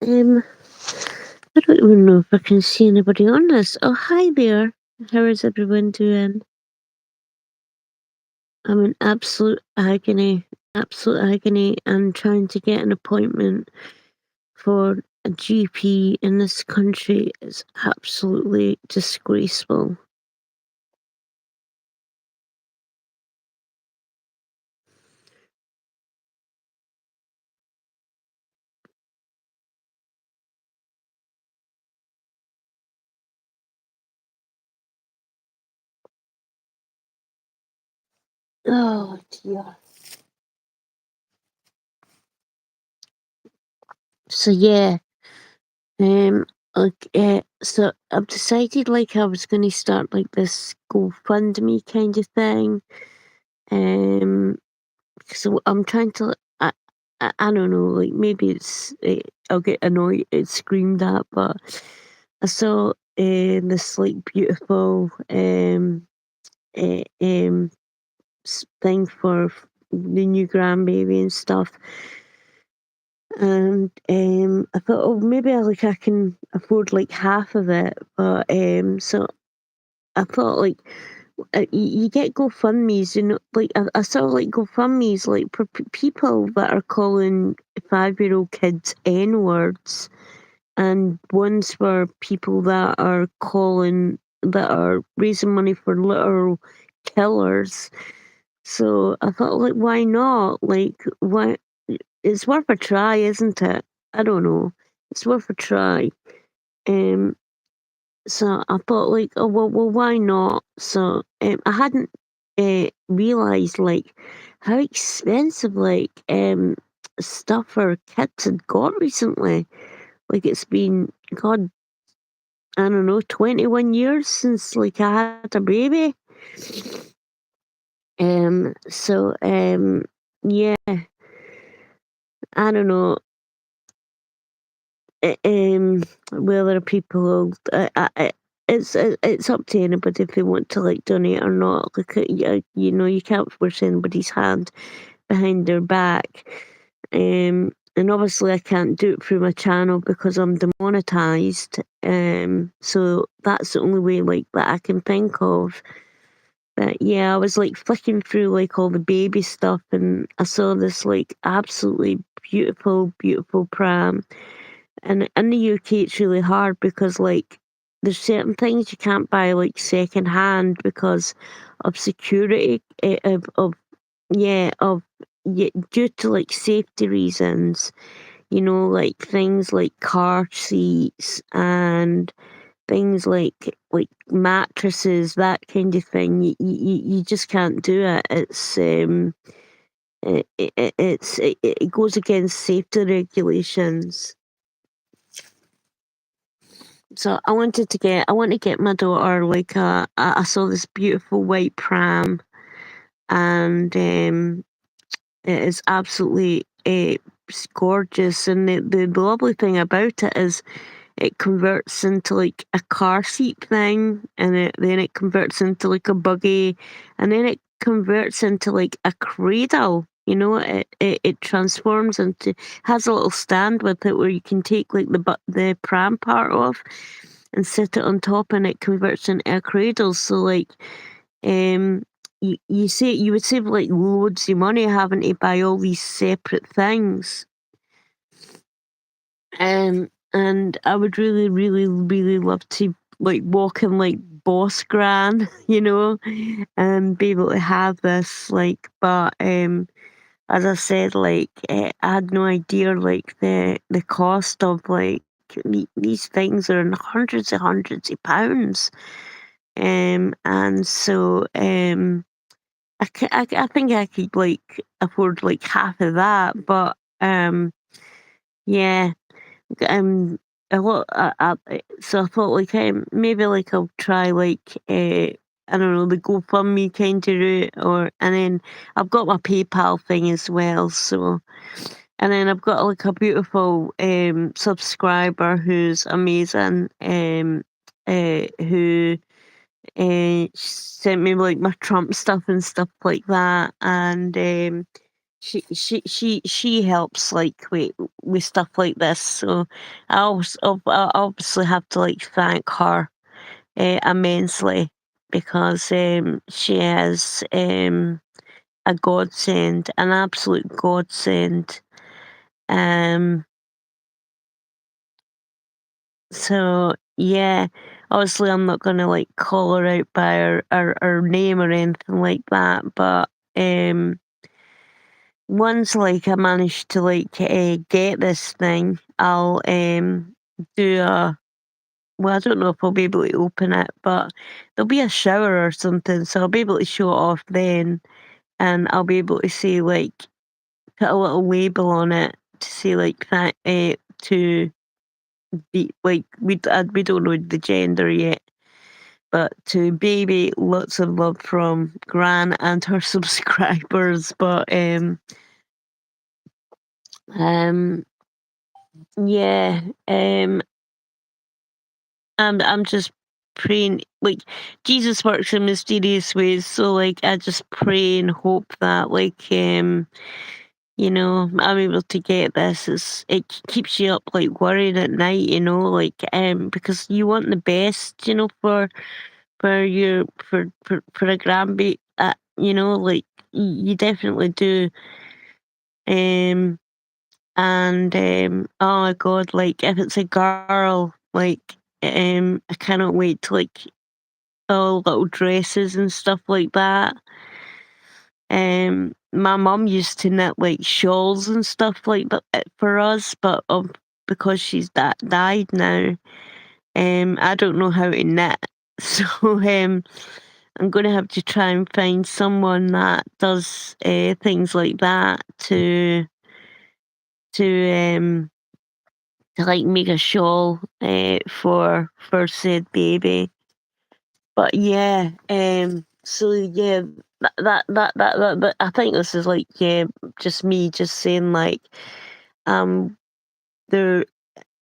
Um, I don't even know if I can see anybody on this. Oh, hi there. How is everyone doing? I'm in absolute agony, and trying to get an appointment for a GP in this country is absolutely disgraceful. Oh dear. So yeah, um, so I've decided like I was going to start like this GoFundMe kind of thing. Um, So I'm trying to. I don't know. Like maybe I'll get annoyed. It's screamed at, but I saw this like beautiful um thing for the new grandbaby and stuff, and I thought, oh, maybe I can afford like half of it, but so I thought like you get GoFundMe's, like I saw like GoFundMe's like for people that are calling 5-year-old kids N words, and ones for people that are raising money for literal killers. So I thought, like, why not? Like, why? It's worth a try, isn't it? I don't know. It's worth a try. Um, so I thought like, oh well, why not? So I hadn't realized like how expensive like stuff for kids had got recently. Like it's been God, I don't know, 21 years since like I had a baby. So yeah, I don't know. Whether people, it's up to anybody if they want to like donate or not. Like you can't force anybody's hand behind their back. And obviously I can't do it through my channel because I'm demonetized. So that's the only way like that I can think of. But yeah, I was like flicking through like all the baby stuff, and I saw this like absolutely beautiful pram. And in the UK, it's really hard because, like, there's certain things you can't buy like second hand because of security, yeah, due to like safety reasons. Like things like car seats and things like mattresses, that kind of thing. You just can't do it. It goes against safety regulations. So I want to get my daughter like I saw this beautiful white pram, and it is absolutely gorgeous. And the lovely thing about it is it converts into like a car seat thing, and then it converts into like a buggy, and then it converts into like a cradle. It transforms into, has a little stand with it where you can take like the pram part off and sit it on top, and it converts into a cradle. So like um you would save like loads of money having to buy all these separate things. And I would really love to like walk in like Boss Gran, and be able to have this but as I said, like I had no idea like the cost of like these things are in hundreds of pounds. And so I think I could like afford like half of that, but yeah. Um, a lot. So I thought like maybe like I'll try like I don't know, the GoFundMe kind of route, or and then I've got my PayPal thing as well. So, and then I've got like a beautiful subscriber who's amazing. Who sent me like my Trump stuff and stuff like that, and she helps like with stuff like this. So I obviously have to like thank her immensely because she is a godsend, an absolute godsend. Um, so yeah, obviously I'm not gonna like call her out by her name or anything like that, but once like I manage to like get this thing, I'll do a well, I don't know if I'll be able to open it, but there'll be a shower or something, so I'll be able to show it off then, and I'll be able to say like put a little label on it to say like that to be like we don't know the gender yet, but to baby lots of love from Gran and her subscribers. But um yeah, I'm just praying like Jesus works in mysterious ways, so like I just pray and hope that like I'm able to get this. It keeps you up like worrying at night, like because you want the best, for your for a grandbaby, like you definitely do. Um and oh my god, like if it's a girl, like I cannot wait to like all little dresses and stuff like that. My mum used to knit like shawls and stuff like that for us, but because she's died now, I don't know how to knit. So I'm gonna have to try and find someone that does things like that to like make a shawl for said baby. But yeah, so yeah, that I think this is like just me just saying like um there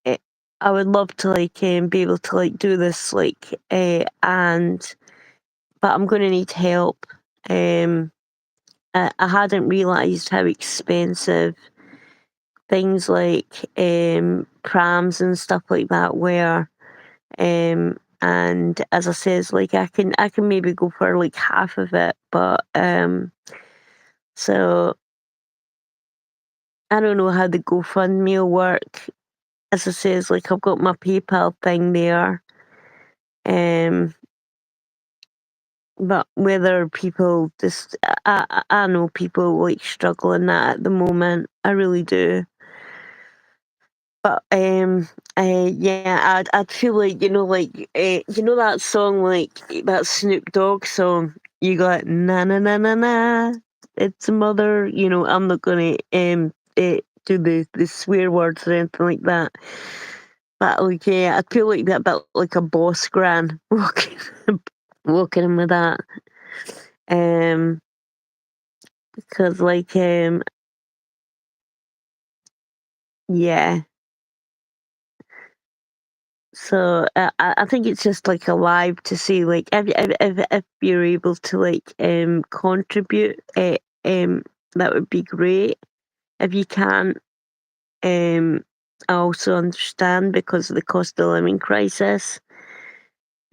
eh, I would love to like be able to like do this like and but I'm gonna need help. Um, I hadn't realised how expensive things like prams and stuff like that were. And as I says, like I can maybe go for like half of it, but so I don't know how the GoFundMe will work. As I says, like I've got my PayPal thing there. Um, but whether people just, I know people like struggling that at the moment. I really do. But yeah, I'd feel like that song like that Snoop Dogg song. You got na na na na na. It's a mother. I'm not gonna do the swear words or anything like that. But like yeah, I feel like that bit like a boss gran walking in with that. Um, because like yeah. So I think it's just like alive to see like if you're able to like contribute, that would be great. If you can't, I also understand because of the cost of living crisis.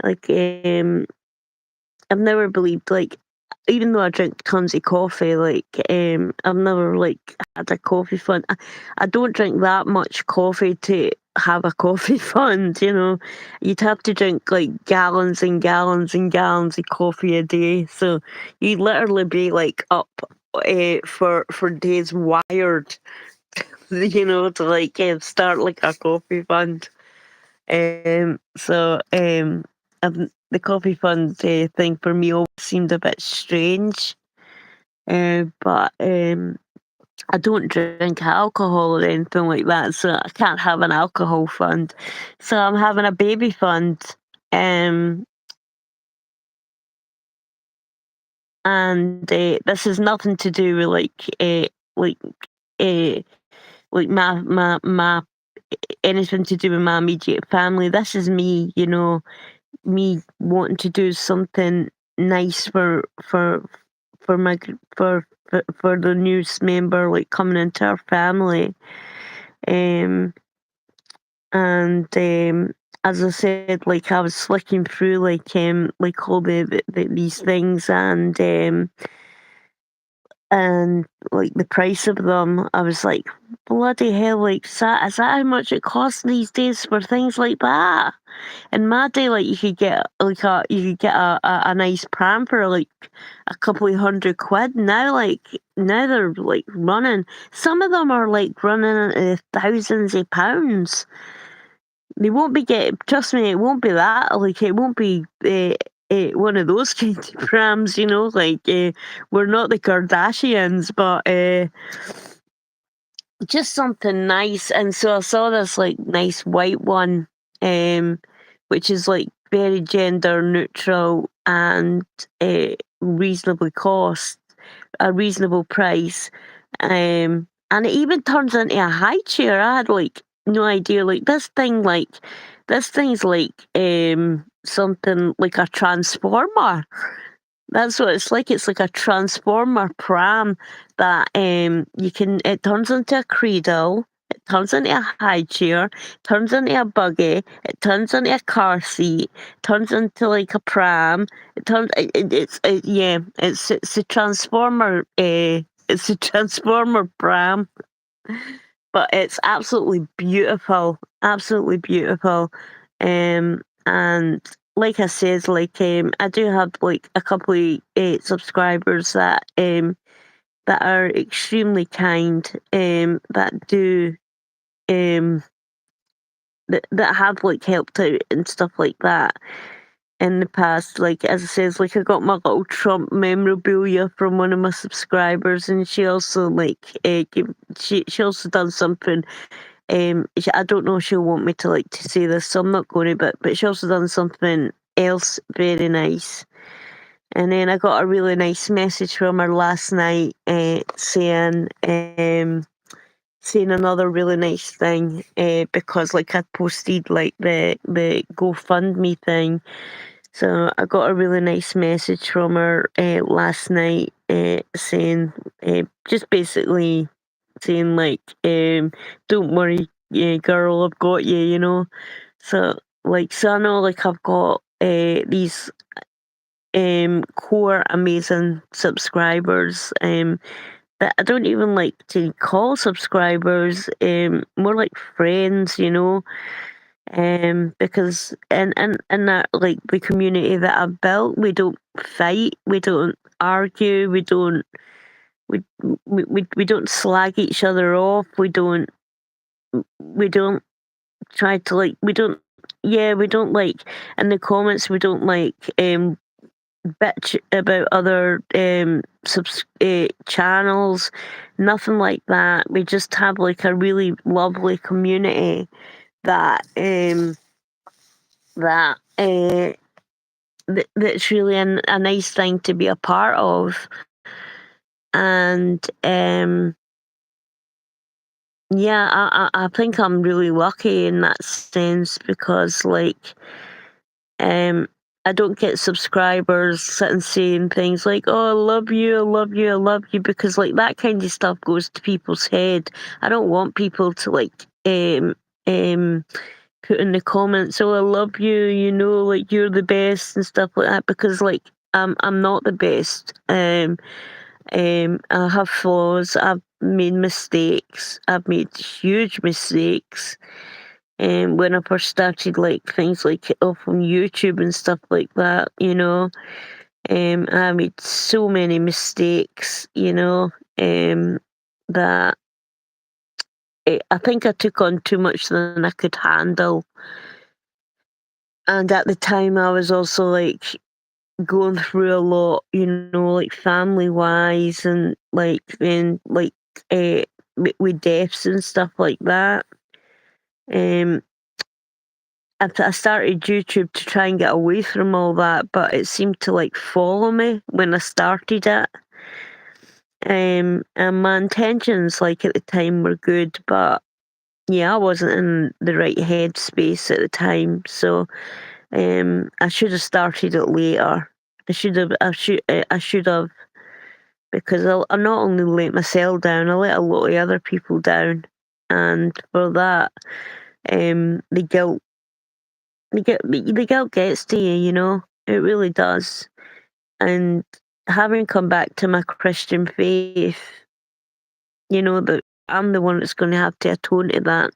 Like I've never believed like even though I drink tons of coffee, like I've never like had a coffee fund. I don't drink that much coffee to have a coffee fund. You'd have to drink like gallons and gallons and gallons of coffee a day. So you'd literally be like up for days wired, to like start like a coffee fund. So the coffee fund thing for me always seemed a bit strange. But I don't drink alcohol or anything like that, so I can't have an alcohol fund. So I'm having a baby fund. Um, and this has nothing to do with like uh, like my anything to do with my immediate family. This is me, me wanting to do something nice for my for for the newest member like coming into our family. Um, and as I said, like I was flicking through like all these things and like the price of them, I was like, bloody hell, like is that how much it costs these days for things like that? In my day, like you could get a nice pram for like a couple of £100. Now they're like running. Some of them are like running into thousands of pounds. They won't be getting. Trust me, it won't be that. Like it won't be one of those kind of prams. Like we're not the Kardashians, but just something nice. And so I saw this like nice white one, um, which is like very gender neutral and reasonably cost, a reasonable price. And it even turns into a high chair. I had like no idea. Like this thing's like something like a transformer. That's what it's like. It's like a transformer pram that it turns into a cradle, it turns into a high chair, turns into a buggy, it turns into a car seat, turns into like a pram. It turns it's yeah, it's a transformer. It's a transformer pram, but it's absolutely beautiful. And like I said, like I do have like a couple of subscribers that are extremely kind, that do um that have like helped out and stuff like that in the past. Like as I says, like I got my little Trump memorabilia from one of my subscribers, and she also like she also done something. I don't know if she'll want me to say this, so I'm not going to. But she also done something else very nice. And then I got a really nice message from her last night, saying another really nice thing, because like I posted like the GoFundMe thing. So I got a really nice message from her last night, saying, just basically saying like, don't worry, girl, I've got you, So so I know like I've got these core amazing subscribers, that I don't even like to call subscribers, more like friends, because in that like the community that I've built, we don't fight, we don't argue, we we don't slag each other off, we don't try to like we don't yeah, we don't like in the comments, we don't like bitch about other channels, nothing like that. We just have like a really lovely community that that that's really a nice thing to be a part of. And yeah, I think I'm really lucky in that sense, because like um I don't get subscribers sitting saying things like, "Oh, I love you, I love you, I love you," because like that kind of stuff goes to people's head. I don't want people to like um put in the comments, "Oh, I love you, like you're the best," and stuff like that, because like I'm not the best. I have flaws. I've made mistakes. I've made huge mistakes. When I first started, like things like off on YouTube and stuff like that, I made so many mistakes, that I think I took on too much than I could handle. And at the time, I was also like going through a lot, like family wise, and uh, with deaths and stuff like that. Um, I started YouTube to try and get away from all that, but it seemed to like follow me when I started it. And my intentions, like at the time, were good, but yeah, I wasn't in the right headspace at the time, so I should have started it later. I should have. because I not only let myself down, I let a lot of other people down, and for that, the guilt, the guilt gets to you, you know, it really does. And having come back to my Christian faith, you know that I'm the one that's going to have to atone to that.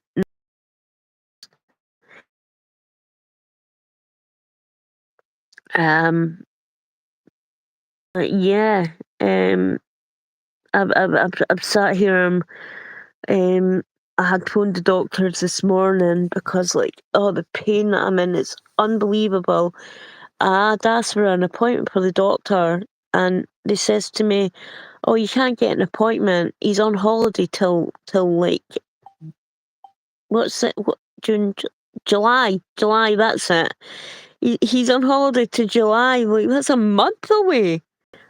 Um, but yeah, um, I've sat here. Um, I had phoned the doctors this morning because, like, oh, the pain that I'm in is unbelievable. I'd asked for an appointment for the doctor, and they says to me, "Oh, you can't get an appointment. He's on holiday till like what's it? What June, July, July. That's it. He's on holiday to July. Like that's a month away.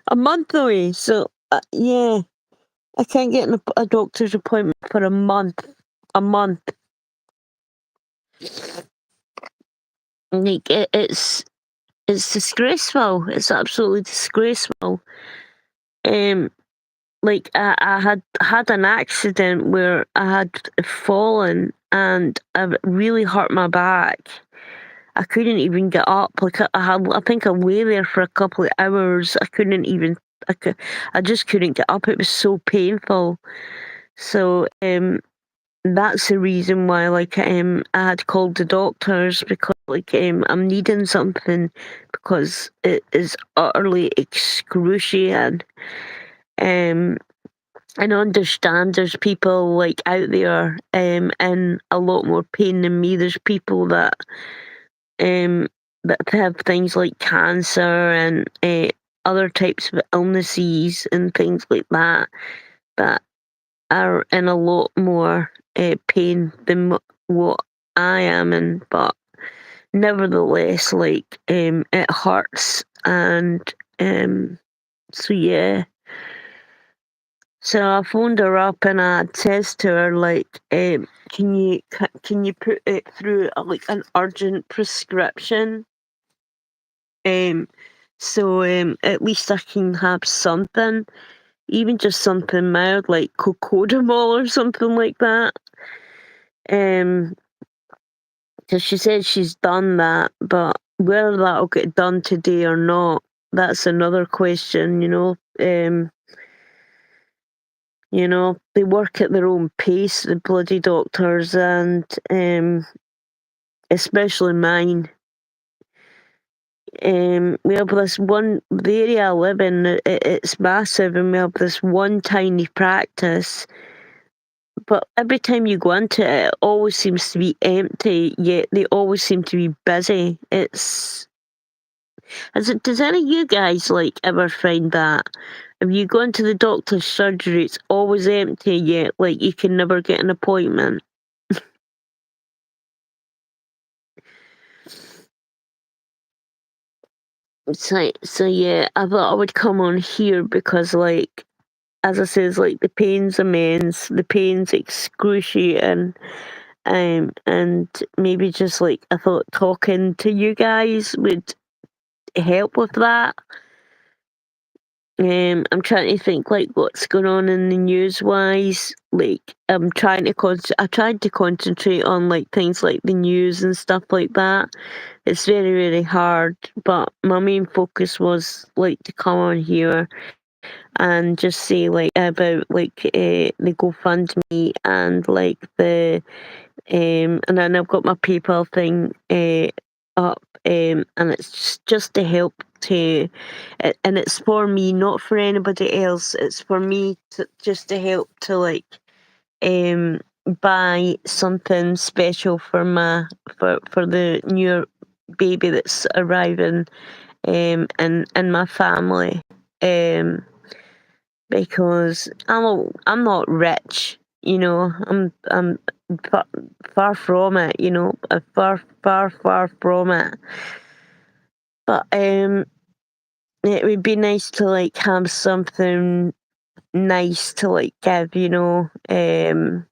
A month away. So yeah, I can't get a doctor's appointment for a month. A month. Like it's disgraceful. It's absolutely disgraceful. Um, like I had an accident where I had fallen and I really hurt my back. I couldn't even get up. Like I think I lay there for a couple of hours. I couldn't even. I just couldn't get up. It was so painful. So that's the reason why I had called the doctors because I'm needing something because it is utterly excruciating. Um and I understand there's people like out there in a lot more pain than me. There's people um that have things like cancer and other types of illnesses and things like that are in a lot more pain than what I am in, but nevertheless, it hurts, and so yeah. So I phoned her up and I says to her can you put it through like an urgent prescription, um, so at least I can have something, even just something mild like cocodamol or something like that. Um, so she said she's done that, but whether that'll get done today or not, that's another question, you know. You know, they work at their own pace, the bloody doctors, and especially mine. We have this one, the area I live in, it's massive, and we have this one tiny practice. But every time you go into it, it always seems to be empty, yet they always seem to be busy. Does any of you guys ever find that? If you go into the doctor's surgery, it's always empty, yet you can never get an appointment. So yeah, I thought I would come on here because as I says, the pain's immense, the pain's excruciating, and maybe just I thought talking to you guys would help with that. I'm trying to think what's going on in the news wise. I'm trying to I tried to concentrate on things like the news and stuff like that. It's very, very hard, but my main focus was to come on here and just say about the GoFundMe and and then I've got my PayPal thing up, and it's just to help and it's for me, not for anybody else. It's for me just to help to um buy something special for for the new baby that's arriving in my family, because I'm not rich, you know. I'm far, far from it, you know, far from it. But it would be nice to have something nice to give, you know. And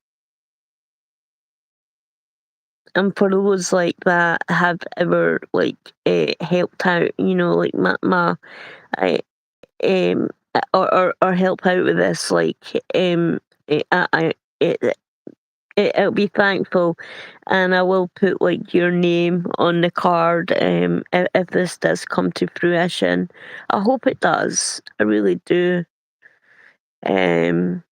for those that have ever helped out, you know, my I or help out with this, like, it, I'll be thankful, and I will put like your name on the card if this does come to fruition. I hope it does. I really do. Um,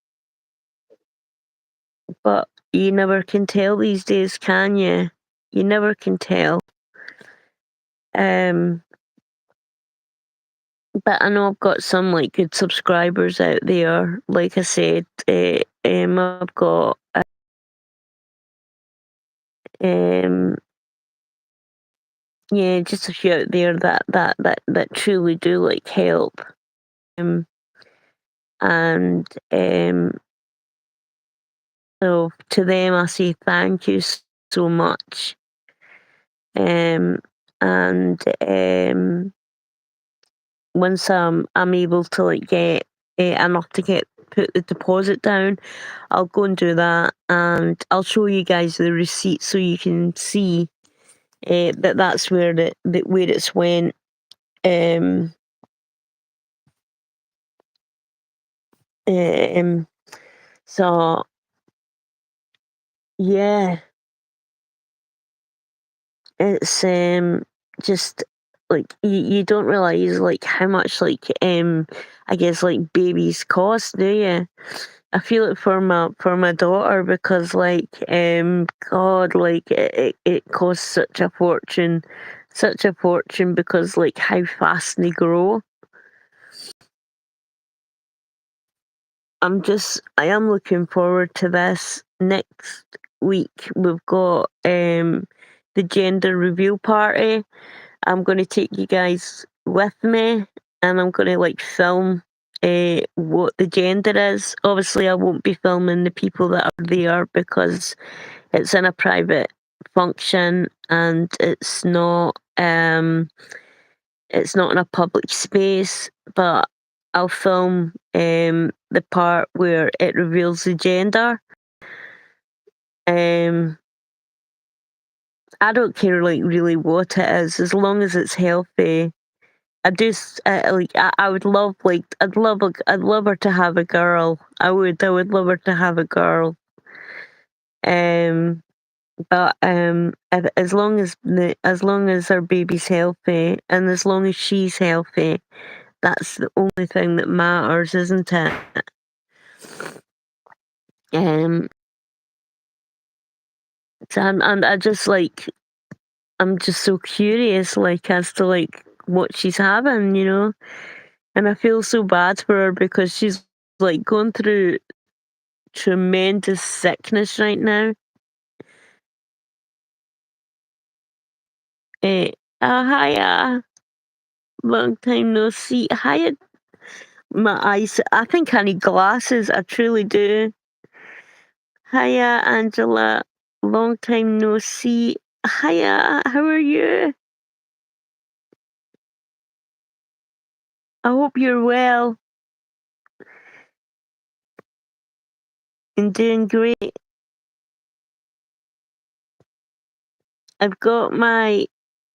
but you never can tell these days, can you? You never can tell. Um, but I know I've got some like good subscribers out there. Like I said, I've got um, yeah, just a few out there that truly do like help. Um, and so to them, I say thank you so much. Um, and once I'm able to like get enough to get put the deposit down, I'll go and do that, and I'll show you guys the receipt so you can see that that's where where it's went. Um, um, so yeah, it's just like you don't realize like how much like I guess like babies cost, do you? I feel it for my daughter because like God, like it costs such a fortune because like how fast they grow. I am looking forward to this. Next week we've got the gender reveal party. I'm going to take you guys with me, and I'm going to like film what the gender is. Obviously, I won't be filming the people that are there because it's in a private function and it's not in a public space. But I'll film the part where it reveals the gender. Um, I don't care like really what it is as long as it's healthy. I just like I would love like I'd love her to have a girl. I would love her to have a girl. Um, but as long as her baby's healthy and as long as she's healthy, that's the only thing that matters, isn't it? Um, so and I just like I'm just so curious, like as to like what she's having, you know. And I feel so bad for her because she's like going through tremendous sickness right now. Eh, hiya, long time no see. Hiya, my eyes. I think I need glasses. I truly do. Hiya, Angela, long time no see. Hiya, how are you? I hope you're well and doing great. I've got my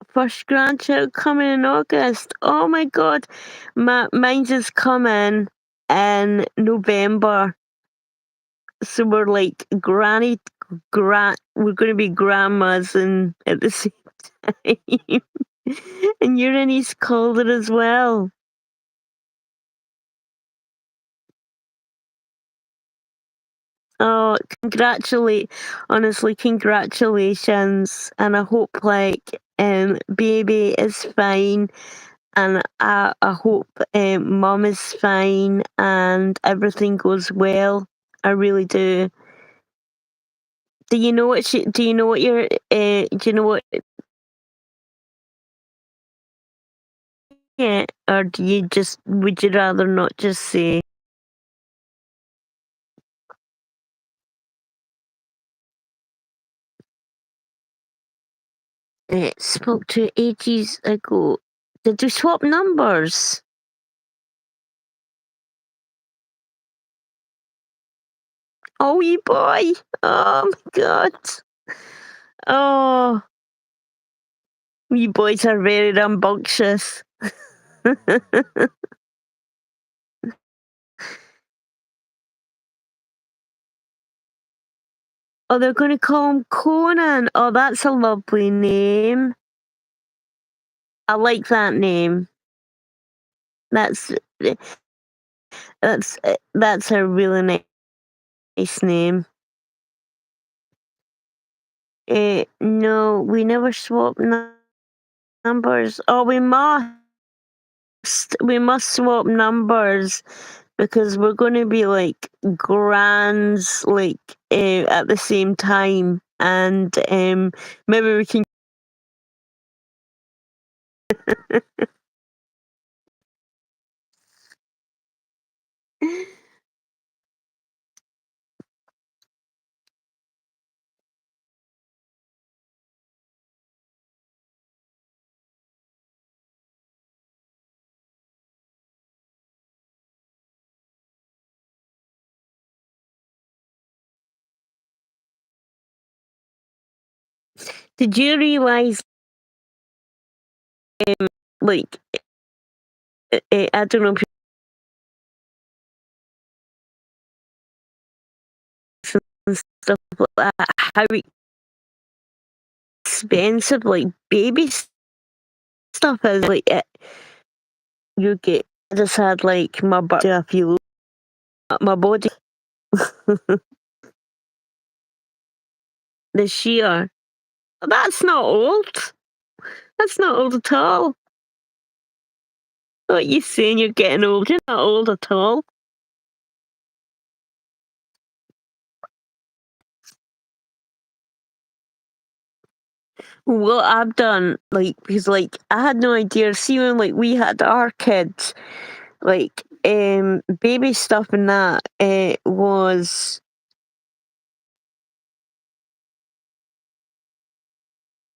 first grandchild coming in August. Oh my god, mine's is coming in November. So we're like we're gonna be grandmas and at the same time. And you're in East Calder as well. Oh, honestly, congratulations. And I hope like baby is fine, and I hope mum is fine and everything goes well. I really do. Do you know what your do you know what yeah, or do you just would you rather not just say? Spoke to ages ago. Did you swap numbers? Oh, you boy. Oh my god. Oh, you boys are very rambunctious. Oh, they're gonna call him Conan. Oh, that's a lovely name. I like that name. That's eh, that's a really nice name. No, we never swap numbers. Oh, we must swap numbers because we're going to be like grands, like at the same time, and maybe we can. Did you realize, like, I don't know, if and stuff like that, how expensive like baby stuff is? Like, you get. I just had like my birthday a few my body this year. That's not old. That's not old at all. What you saying? You're getting old. You're not old at all. What I've done, like, because like I had no idea. See, when like we had our kids, like baby stuff and that, it was.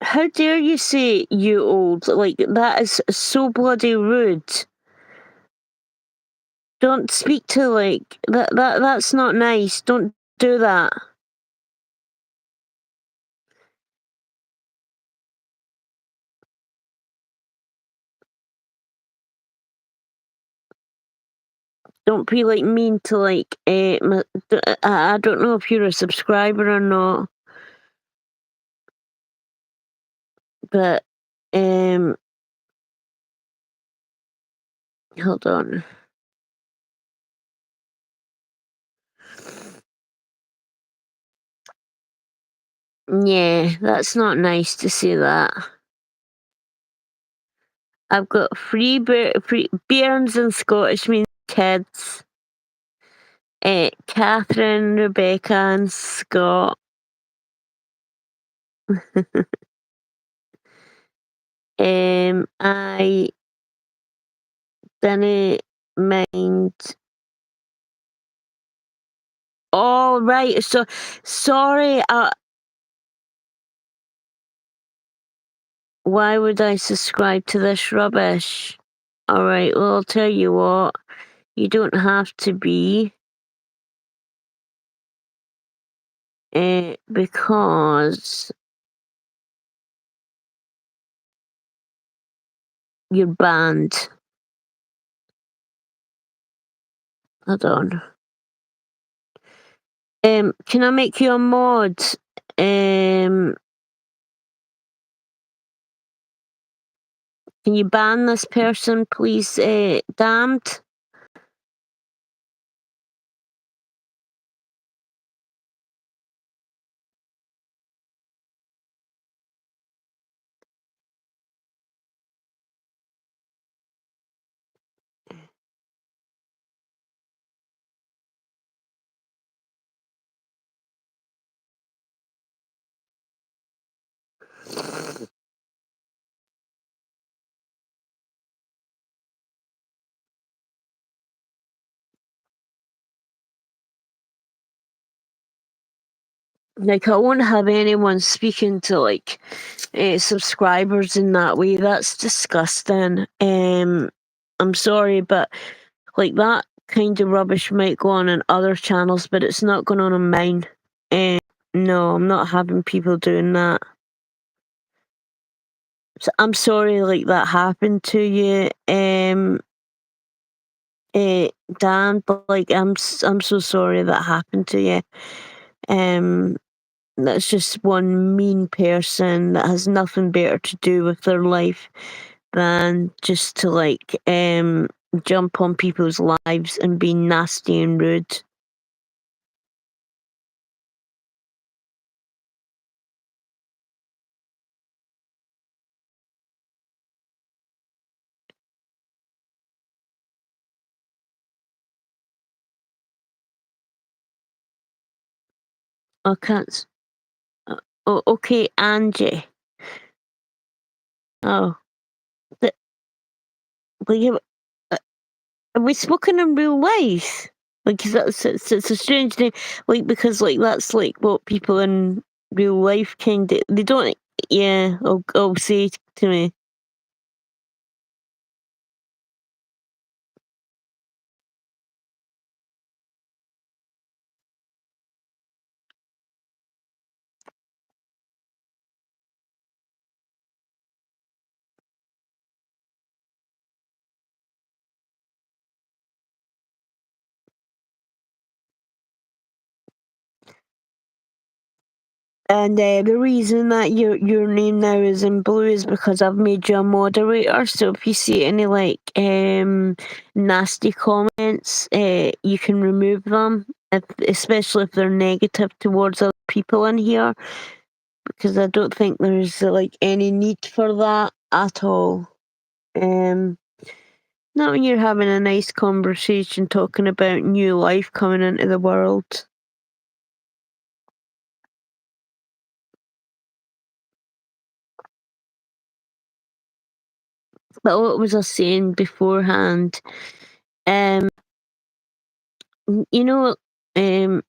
How dare you say you old? Like that is so bloody rude. Don't speak to like that. That's not nice. Don't do that. Don't be like mean to like. I don't know if you're a subscriber or not, but hold on. Yeah, that's not nice to say that. I've got free Bairns and Scottish means kids. Catherine, Rebecca, and Scott. I didn't mind. Oh right, so sorry. Why would I subscribe to this rubbish? All right, well I'll tell you what. You don't have to be. Because you're banned. Hold on. Can I make you a mod? Can you ban this person, please? Damned. Like I won't have anyone speaking to like subscribers in that way. That's disgusting. I'm sorry, but like that kind of rubbish might go on in other channels, but it's not going on mine. No, I'm not having people doing that. So I'm sorry, like that happened to you, Dan. But like I'm so sorry that happened to you. Um, that's just one mean person that has nothing better to do with their life than just to jump on people's lives and be nasty and rude. I can't. Oh, okay, Angie. Oh, th- like, have we spoken in real life? Like, 'cause it's a strange name. Like, because like that's like what people in real life kind of they don't. Yeah, I'll say to me. And the reason that your name now is in blue is because I've made you a moderator. So if you see any nasty comments, you can remove them, especially if they're negative towards other people in here, because I don't think there's like any need for that at all. Um, Not when you're having a nice conversation talking about new life coming into the world. But what was I saying beforehand? Um, you know, um,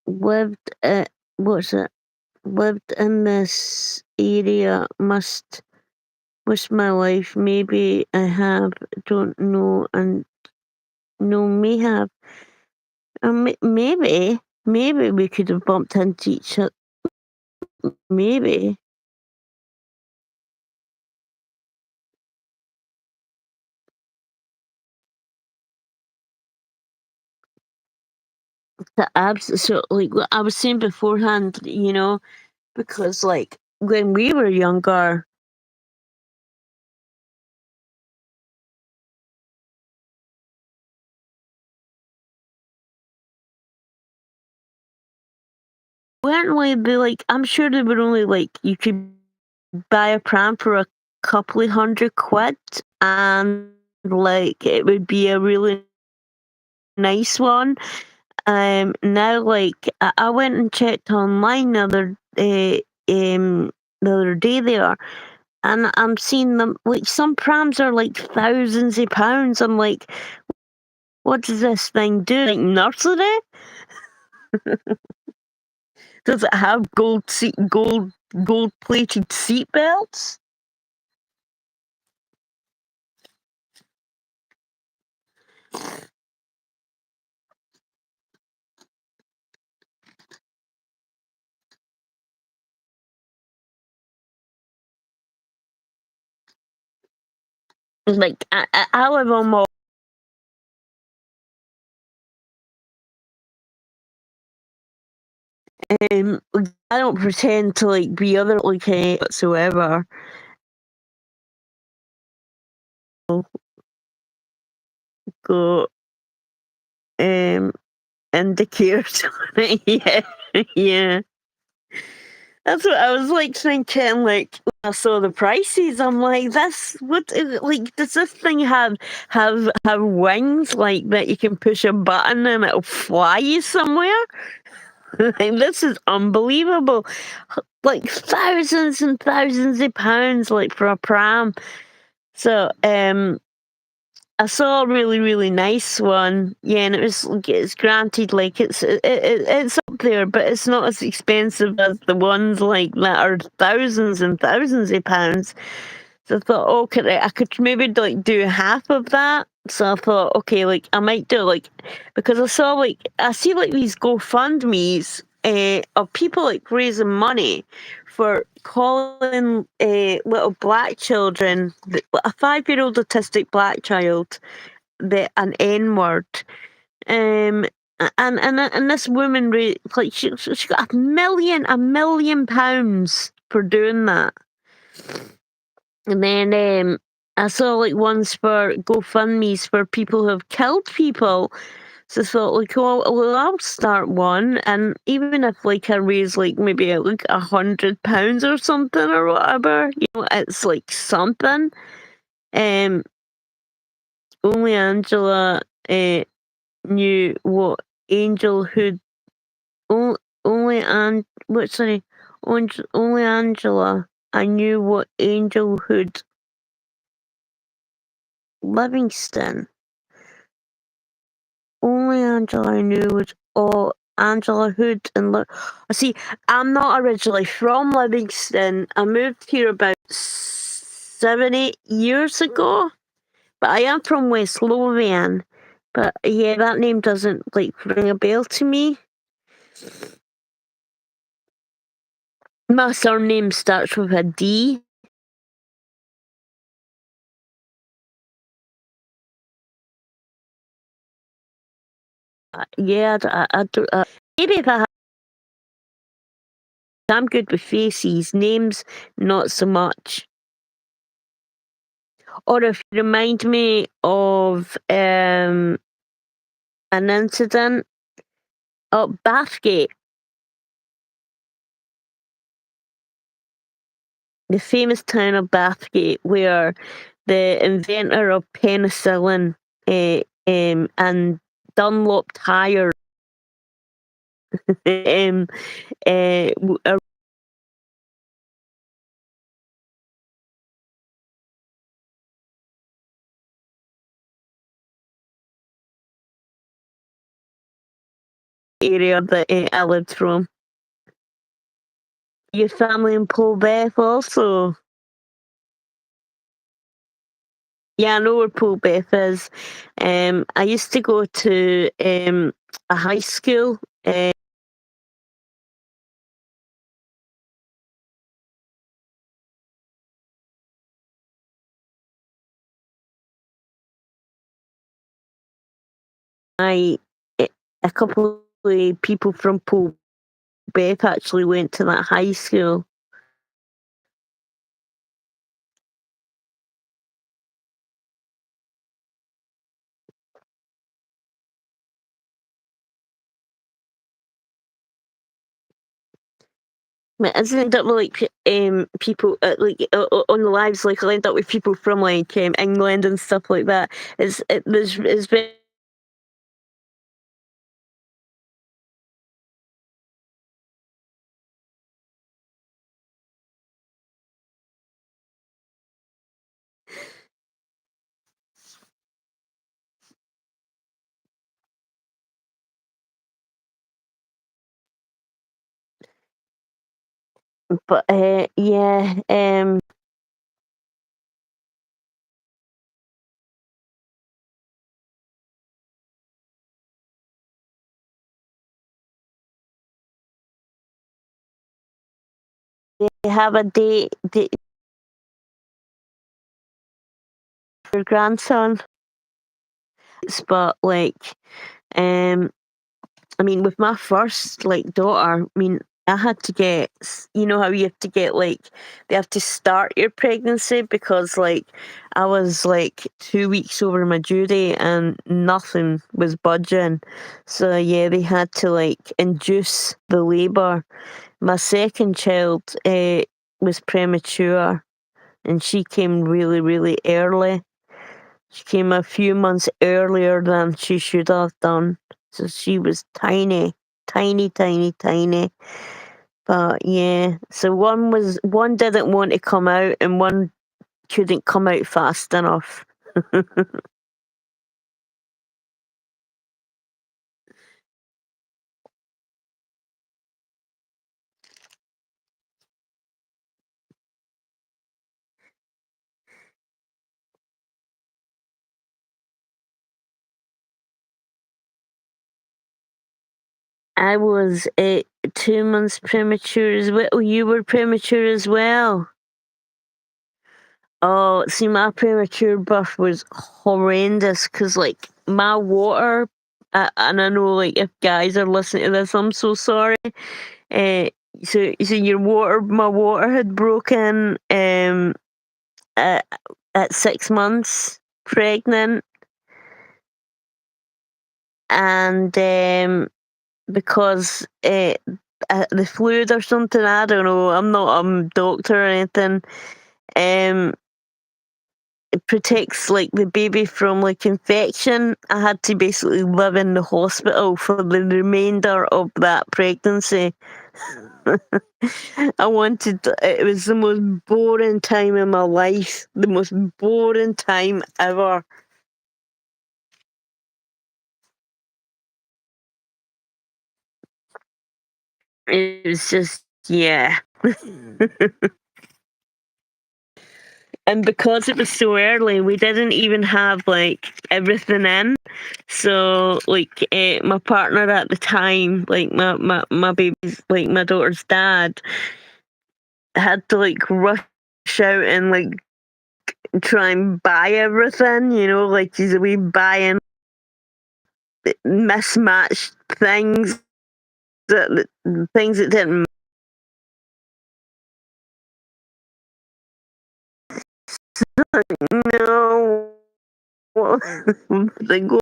lived what's it? Lived in this area must my life. Maybe I have, don't know, and no, may have. Maybe we could have bumped into each other. Maybe the abs. So, like what I was saying beforehand, because like when we were younger, weren't we? I'm sure they were only like you could buy a pram for a couple of £100, and like it would be a really nice one. Now like I went and checked online the other day there, and I'm seeing them like some prams are like thousands of pounds. I'm like, what does this thing do? Like nursery? Does it have gold plated seat belts? Like I live on my I don't pretend to like be other like whatsoever. Go indicators on it. Yeah, yeah. That's what I was like thinking. Like when I saw the prices, I'm like, "This what? Like, does this thing have wings like that? You can push a button and it'll fly you somewhere? Like this is unbelievable! Like thousands and thousands of pounds, like for a pram." So I saw a really, really nice one. Yeah, and it's granted like it's up there, but it's not as expensive as the ones like that are thousands and thousands of pounds. So I thought, okay, I could maybe like do half of that. So I thought, okay, like I might do like because I see like these GoFundmes of people like raising money for calling little black children, a 5-year-old autistic black child, the an N word. And this woman like she got £1 million for doing that. And then I saw like ones for GoFundMe's for people who have killed people. So I thought like, well, I'll start one, and even if like I raise like maybe like £100 or something or whatever, it's like something. Um, only Angela knew what angelhood. Only what? Sorry, only Angela. I knew what angelhood. Livingston. Only Angela I knew was all Angela Hood and see, I'm not originally from Livingston. I moved here about 7, 8 years ago, but I am from West Lothian. But yeah, that name doesn't like ring a bell to me. My surname starts with a D. Yeah, I do. Maybe if I'm good with faces, names not so much. Or if you remind me of an incident at Bathgate, the famous town of Bathgate, where the inventor of penicillin and Dunlop tires um, a area that I lived from. Your family in Polbeth also. Yeah, I know where Polbeth is. I used to go to a high school. I A couple of people from Polbeth actually went to that high school. But isn't it up with like people on the lives, like I end up with people from like England and stuff like that. There's been. But yeah, they have a date for your grandson. But like, um, I mean, with my first like daughter, I mean, I had to get, you know how you have to get like, they have to start your pregnancy because like I was like 2 weeks over my due date and nothing was budging. So yeah, they had to like induce the labour. My second child was premature and she came really, really early. She came a few months earlier than she should have done. So she was tiny, tiny, tiny, tiny. But yeah, so one didn't want to come out and one couldn't come out fast enough. I was 2 months premature as well. You were premature as well. Oh, see, my premature birth was horrendous because, like, my water and I know like if guys are listening to this, I'm so sorry. Uh, so my water had broken at 6 months pregnant, and because the fluid or something, I don't know. I'm not a doctor or anything. Um, it protects like the baby from like infection. I had to basically live in the hospital for the remainder of that pregnancy. It was the most boring time in my life, the most boring time ever. It was just, yeah. And because it was so early, we didn't even have like everything in. So, like, my partner at the time, like my baby's, like my daughter's dad, had to like rush out and like try and buy everything. Like he's we buying mismatched things that didn't. No, they go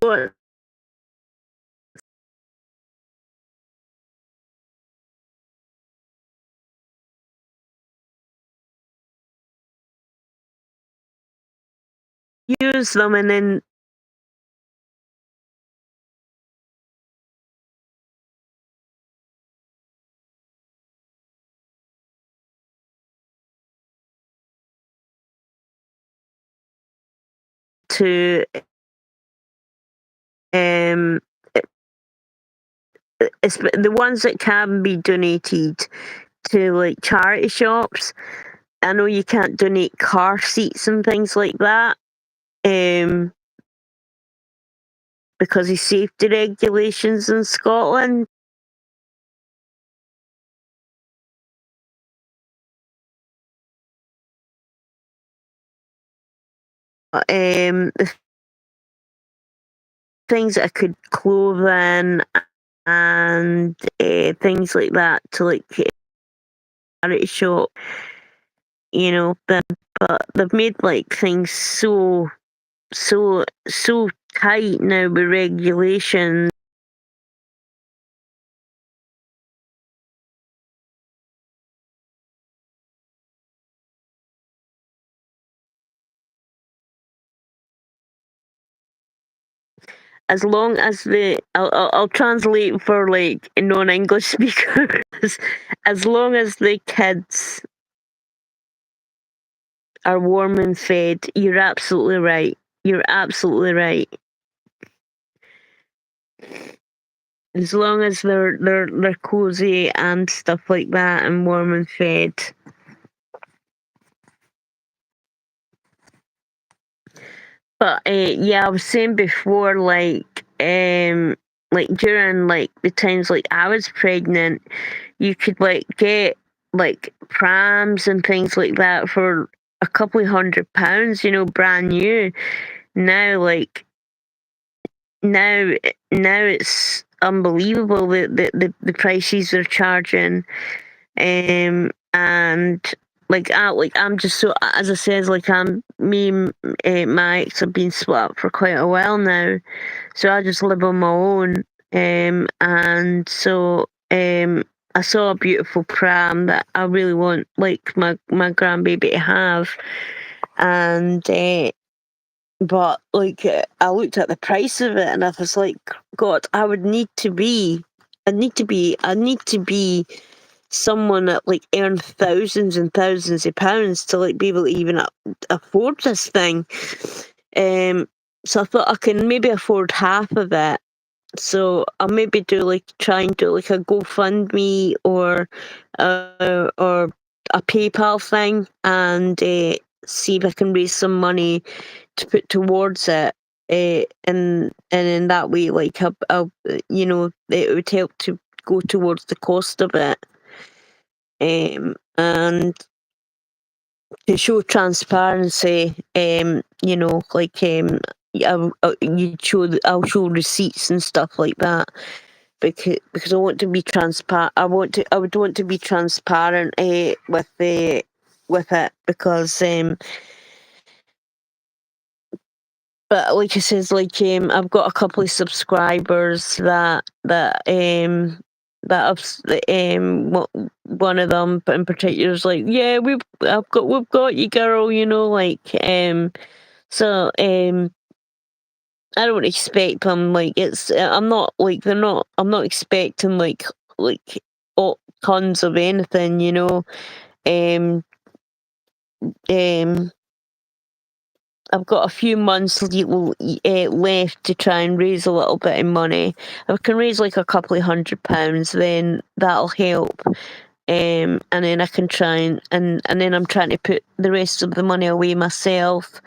use them and then to um it's the ones that can be donated to like charity shops. I know you can't donate car seats and things like that, um, because of safety regulations in Scotland. The things that I could clothing and things like that to like charity shop, but they've made like things so tight now with regulations. As long as I'll translate for like non-English speakers. As long as the kids are warm and fed, you're absolutely right. You're absolutely right. As long as they're cozy and stuff like that and warm and fed. But yeah, I was saying before, like during like the times like I was pregnant, you could like get like prams and things like that for a couple of £100, brand new. Now, like now it's unbelievable the prices they're charging. And I'm just so, as I said, like my ex have been split up for quite a while now, so I just live on my own. And so I saw a beautiful pram that I really want like my grandbaby to have, and but like I looked at the price of it and I was like, God, I need to be someone that like earned thousands and thousands of pounds to like be able to even afford this thing. So I thought I can maybe afford half of it. So I'll maybe try and do like a GoFundMe or a PayPal thing, and see if I can raise some money to put towards it. And in that way, like it would help to go towards the cost of it. And to show transparency, I'll show receipts and stuff like that, because I want to be transparent. I would want to be transparent with it, because but like I says, like I've got a couple of subscribers one of them in particular is like, yeah, we've got you, girl, like so I don't expect them, like, I'm not like I'm not expecting like tons of anything, um um I've got a few months left to try and raise a little bit of money. If I can raise like a couple of £100, then that'll help. And then I can try and then I'm trying to put the rest of the money away myself,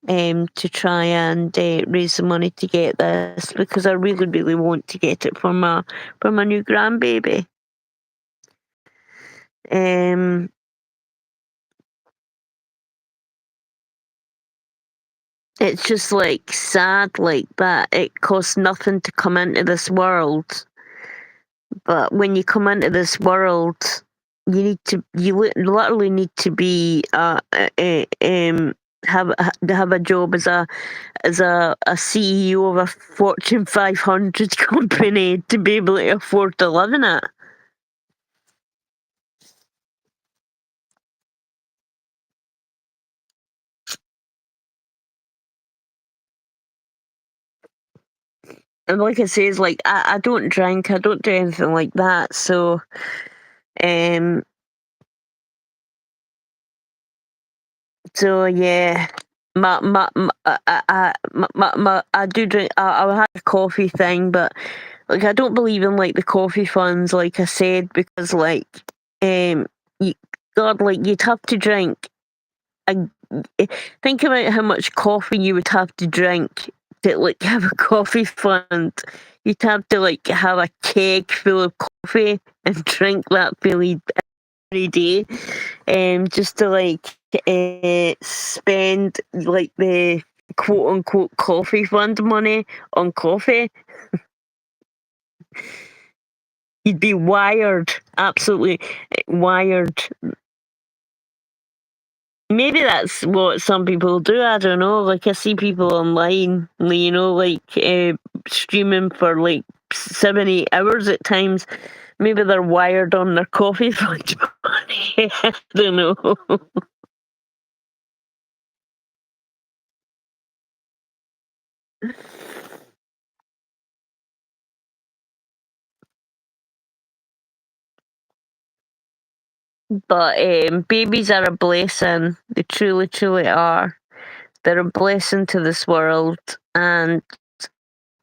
to try and raise the money to get this, because I really, really want to get it for my new grandbaby. It's just like sad, like that it costs nothing to come into this world, but when you come into this world, you literally need to be have a job as a CEO of a Fortune 500 company to be able to afford to live in it. And like I say, it's like I don't drink, I don't do anything like that, so yeah, I do drink. I had a coffee thing, but like I don't believe in like the coffee funds, like I said, because like you, God, like you'd have to drink. A, think about how much coffee you would have to drink to like have a coffee fund. You'd have to like have a keg full of coffee and drink that fully every day, just to like spend like the quote unquote coffee fund money on coffee. You'd be wired, absolutely wired. Maybe that's what some people do. I don't know. Like I see people online, like streaming for like 7-8 hours at times. Maybe they're wired on their coffee fund money. I don't know. But babies are a blessing. They truly, truly are. They're a blessing to this world, and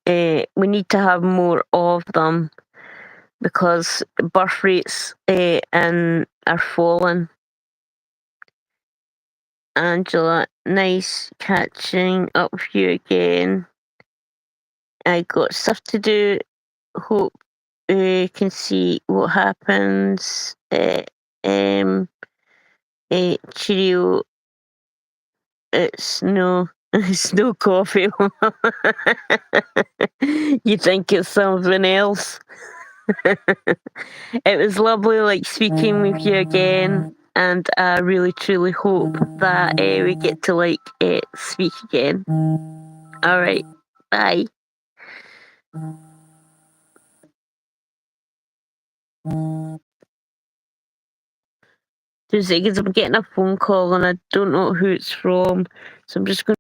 we need to have more of them, because birth rates are falling. Angela, nice catching up with you again. I got stuff to do. Hope you can see what happens. Cheerio. It's no, it's no coffee. You think it's something else. It was lovely, like, speaking with you again, and I really truly hope that we get to like speak again. All right, bye. 2 seconds, I'm getting a phone call and I don't know who it's from, so I'm just going.